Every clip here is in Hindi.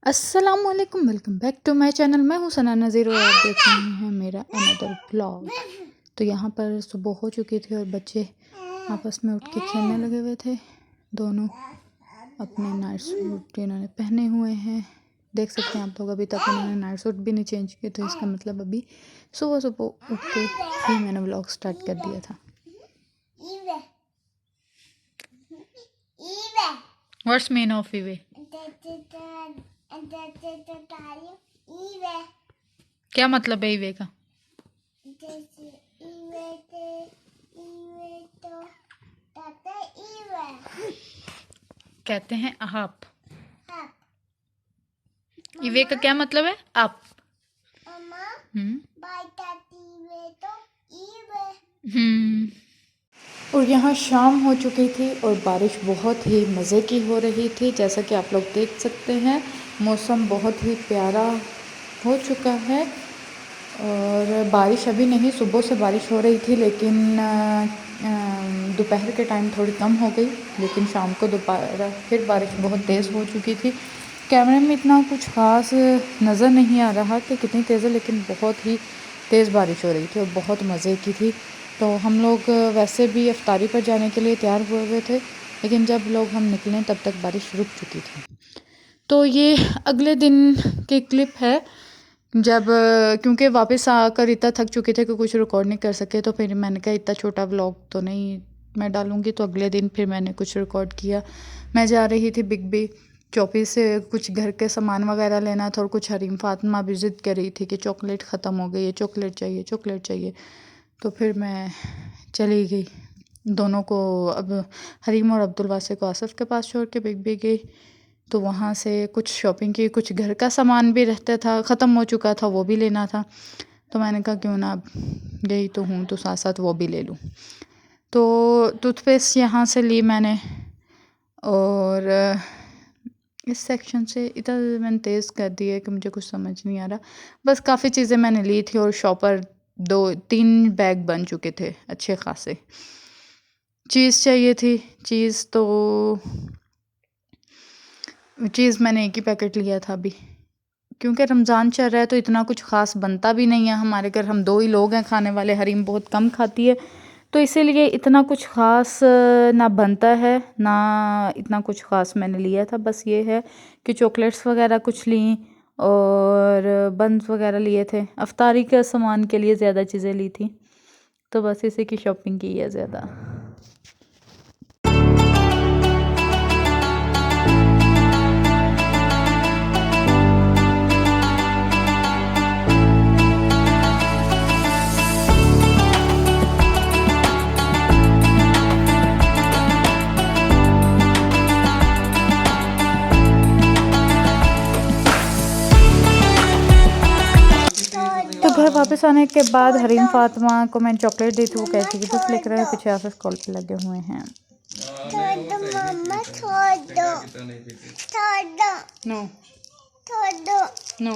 अस्सलामुअलैकुम, welcome back to my channel. मैं हूँ सना नज़ीर और आप देख रहे हैं मेरा अनदर ब्लॉग। तो यहाँ पर सुबह हो चुकी थी और बच्चे आपस में उठ के खेलने लगे हुए थे। दोनों अपने नाइट सूट इन्होंने पहने हुए हैं, देख सकते हैं आप लोग। अभी तक इन्होंने नाइट सूट भी नहीं चेंज किए, तो इसका मतलब अभी सुबह सुबह उठ के ही मैंने ब्लॉग स्टार्ट कर दिया था। What's mean of e-way? क्या मतलब है ईवे का? कहते हैं आप। ईवे का क्या मतलब है? आप। और यहाँ शाम हो चुकी थी और बारिश बहुत ही मज़े की हो रही थी। जैसा कि आप लोग देख सकते हैं, मौसम बहुत ही प्यारा हो चुका है। और बारिश अभी नहीं, सुबह से बारिश हो रही थी, लेकिन दोपहर के टाइम थोड़ी कम हो गई। लेकिन शाम को दोपहर फिर बारिश बहुत तेज़ हो चुकी थी। कैमरे में इतना कुछ ख़ास नज़र नहीं आ रहा कि कितनी तेज़ है, लेकिन बहुत ही तेज़ बारिश हो रही थी और बहुत मज़े की थी। तो हम लोग वैसे भी इफ्तारी पर जाने के लिए तैयार हुए हुए थे, लेकिन जब लोग हम निकले तब तक बारिश रुक चुकी थी। तो ये अगले दिन की क्लिप है, जब क्योंकि वापस आकर इतना थक चुके थे कि कुछ रिकॉर्ड नहीं कर सके, तो फिर मैंने कहा इतना छोटा व्लॉग तो नहीं मैं डालूँगी। तो अगले दिन फिर मैंने कुछ रिकॉर्ड किया। मैं जा रही थी बिग बी चौपी से कुछ घर के सामान वगैरह लेना था, और कुछ हरीम फातिमा भी ज़िद कर रही थी कि चॉकलेट ख़त्म हो गई है, चॉकलेट चाहिए, चॉकलेट चाहिए। तो फिर मैं चली गई दोनों को। अब हरीम और अब्दुल वासिक को आसिफ के पास छोड़ के बिग बी गई। तो वहाँ से कुछ शॉपिंग की, कुछ घर का सामान भी रहता था, ख़त्म हो चुका था, वो भी लेना था। तो मैंने कहा क्यों ना, अब गई तो हूँ तो साथ साथ वो भी ले लूँ। तो टूथपेस्ट यहाँ से ली मैंने, और इस सेक्शन से इतना मैंने तेज़ कर दिया कि मुझे कुछ समझ नहीं आ रहा। बस काफ़ी चीज़ें मैंने ली थी और शॉपर 2-3 बैग बन चुके थे अच्छे खासे। चीज़ चाहिए थी, चीज़ मैंने एक ही पैकेट लिया था अभी, क्योंकि रमज़ान चल रहा है तो इतना कुछ ख़ास बनता भी नहीं है हमारे घर। हम 2 ही लोग हैं खाने वाले, हरीम बहुत कम खाती है, तो इसीलिए इतना कुछ ख़ास ना बनता है ना इतना कुछ ख़ास मैंने लिया था। बस ये है कि चॉकलेट्स वगैरह कुछ ली और बन्स वगैरह लिए थे। अफ्तारी के सामान के लिए ज़्यादा चीज़ें ली थी, तो बस इसी की शॉपिंग की है ज़्यादा। तो घर वापस आने के बाद हरीम फातिमा को मैंने चॉकलेट दी थी। वो कहती थी कि बस लेकर आए, पीछे आसिफ कॉल पे लगे हुए हैं। नो नो,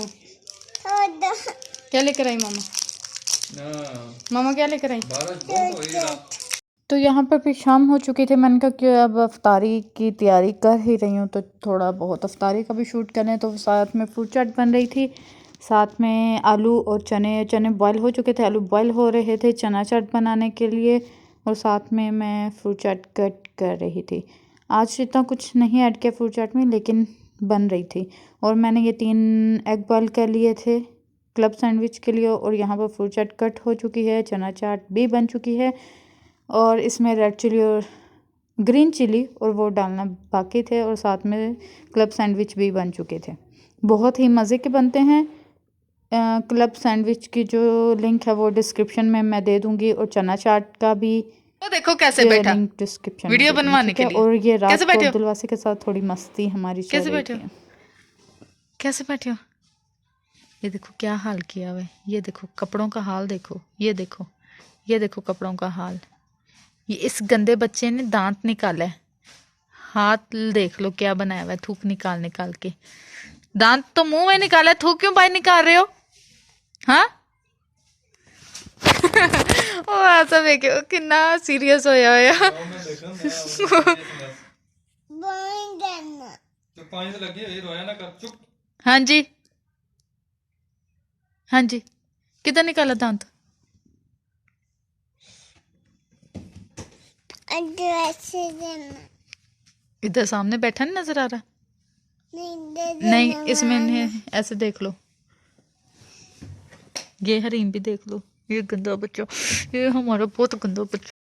क्या लेकर आई मामा? मामा क्या लेकर आई? तो यहाँ पर भी शाम हो चुकी थी। मैंने कहा कि अब अफ्तारी की तैयारी कर ही रही हूँ तो थोड़ा बहुत अफ्तारी का भी शूट करें। तो साथ में फ्रूट चाट बन रही थी, साथ में आलू और चने बॉयल हो चुके थे, आलू बॉयल हो रहे थे चना चाट बनाने के लिए, और साथ में मैं फ्रूट चाट कट कर रही थी। आज इतना कुछ नहीं ऐड किया फ्रूट चाट में, लेकिन बन रही थी। और मैंने ये 3 एग बॉयल कर लिए थे क्लब सैंडविच के लिए, और यहाँ पर फ्रूट चाट कट हो चुकी है, चना चाट भी बन चुकी है, और इसमें रेड चिली और ग्रीन चिली और वो डालना बाकी थे, और साथ में क्लब सैंडविच भी बन चुके थे। बहुत ही मज़े के बनते हैं। क्लब सैंडविच की जो लिंक है वो डिस्क्रिप्शन में मैं दे दूंगी, और चना चाट का भी तो देखो कैसे बैठा लिंक डिस्क्रिप्शन वीडियो बनवाने के लिए। और ये रात को अब्दुलवासी के साथ थोड़ी मस्ती हमारी चल रही थी। कैसे बैठे हो? ये देखो क्या हाल किया हुआ है, ये देखो कपड़ों का हाल देखो, ये देखो कपड़ों का हाल। ये इस गंदे बच्चे ने दांत निकाला है, हाथ देख लो क्या बनाया हुआ है, थूक निकाल के। दांत तो मुंह में निकाला है, थूक क्यों बाहर निकाल रहे हो? हाँ ओ ऐसा देखो कितना सीरियस होया होया। हाँ जी, हाँ जी, किधर निकाला दांत? इधर सामने बैठा नहीं नजर आ रहा? नहीं, इसमें नहीं, ऐसे देख लो। ये हरीम भी देख लो, ये गंदा बच्चा, ये हमारा बहुत गंदा बच्चा।